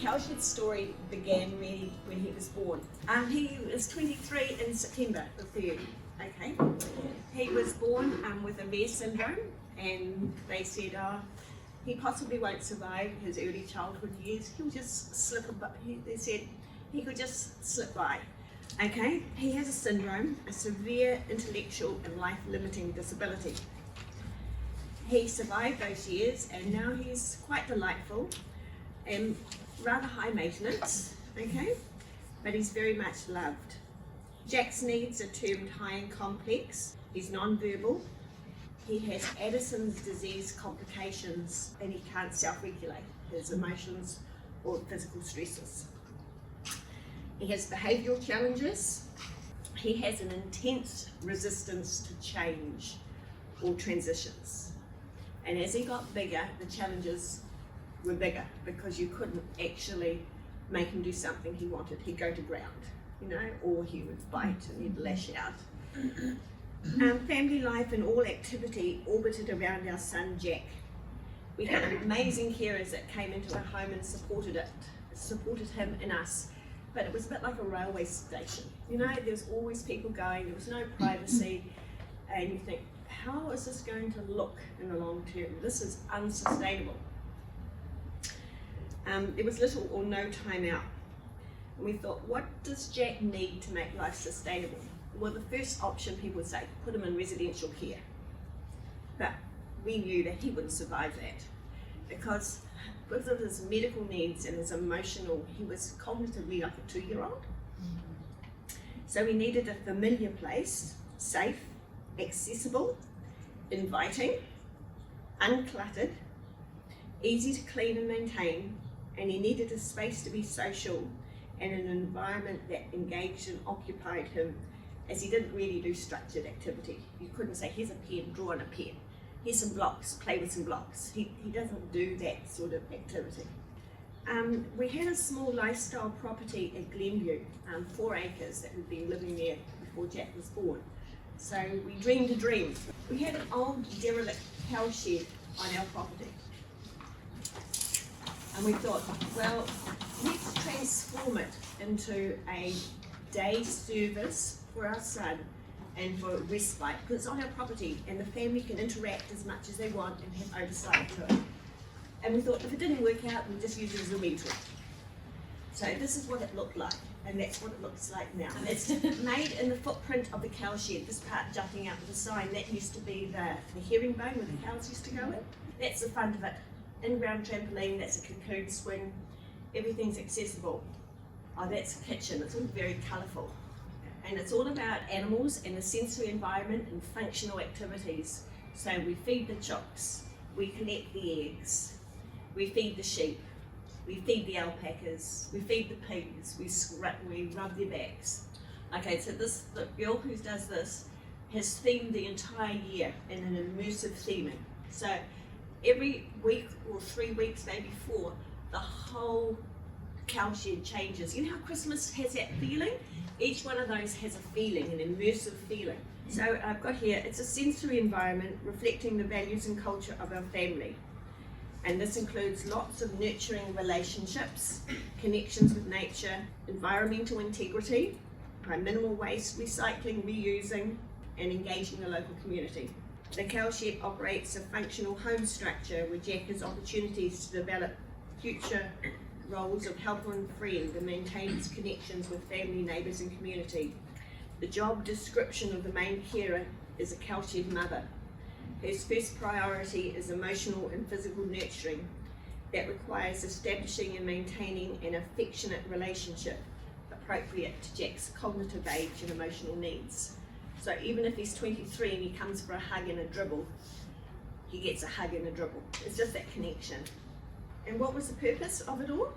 cowshed story began really when he was born. He was 23 in September the 3rd. Okay, he was born with a rare syndrome, and they said, he possibly won't survive his early childhood years. He'll just slip. They said he could just slip by. Okay, he has a syndrome, a severe intellectual and life-limiting disability. He survived those years, and now he's quite delightful and rather high maintenance, okay? But he's very much loved. Jack's needs are termed high and complex. He's non-verbal. He has Addison's disease complications, and he can't self-regulate his emotions or physical stresses. He has behavioural challenges. He has an intense resistance to change or transitions. And as he got bigger, the challenges were bigger because you couldn't actually make him do something he wanted. He'd go to ground, or he would bite and he'd lash out. Family life and all activity orbited around our son Jack. We had amazing carers that came into our home and supported him and us. But it was a bit like a railway station. There's always people going, there was no privacy, and you think, how is this going to look in the long term? This is unsustainable. There was little or no time out. And we thought, what does Jack need to make life sustainable? Well, the first option people would say, put him in residential care. But we knew that he wouldn't survive that because of his medical needs and his emotional, he was cognitively like a 2-year-old. So we needed a familiar place, safe, accessible, inviting, uncluttered, easy to clean and maintain, and he needed a space to be social and an environment that engaged and occupied him, as he didn't really do structured activity. You couldn't say, here's a pen, draw on a pen. Here's some blocks, play with some blocks. He doesn't do that sort of activity. We had a small lifestyle property at Glenview, 4 acres, that we'd been living there before Jack was born. So we dreamed a dream. We had an old derelict cow shed on our property. And we thought, well, let's transform it into a day service for our son and for respite, because it's on our property and the family can interact as much as they want and have oversight to it. And we thought if it didn't work out, we'd just use it as a rental. So this is what it looked like, and that's what it looks like now. It's made in the footprint of the cow shed, this part jutting out with the sign. That used to be the herringbone where the cows used to go in. That's the front of it. In-ground trampoline, that's a cocoon swing. Everything's accessible. Oh, that's a kitchen, it's all very colourful. And it's all about animals and the sensory environment and functional activities. So we feed the chooks, we collect the eggs, we feed the sheep, we feed the alpacas, we feed the pigs, we rub their backs. Okay, so the girl who does this has themed the entire year in an immersive theming. So every week or 3 weeks, maybe 4, the whole cow shed changes. You know how Christmas has that feeling? Each one of those has a feeling, an immersive feeling. So I've got here, it's a sensory environment reflecting the values and culture of our family. And this includes lots of nurturing relationships, connections with nature, environmental integrity, minimal waste, recycling, reusing, and engaging the local community. The cow shed operates a functional home structure where Jack has opportunities to develop future roles of helper and friend and maintains connections with family, neighbours and community. The job description of the main carer is a cow shed mother. His first priority is emotional and physical nurturing that requires establishing and maintaining an affectionate relationship appropriate to Jack's cognitive age and emotional needs. So even if he's 23 and he comes for a hug and a dribble, he gets a hug and a dribble. It's just that connection. And what was the purpose of it all?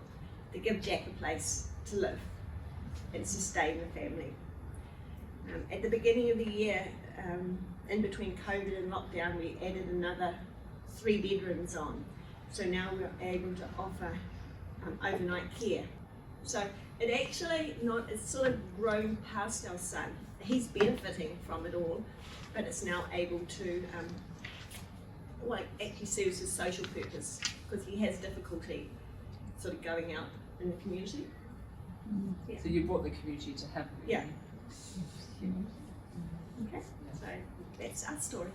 To give Jack a place to live and sustain the family. At the beginning of the year, in between COVID and lockdown, we added another 3 bedrooms on. So now we're able to offer overnight care. So it's sort of grown past our son. He's benefiting from it all, but it's now able to actually serves his social purpose, because he has difficulty sort of going out in the community. So you brought the community to have Yeah. Okay, so that's our story.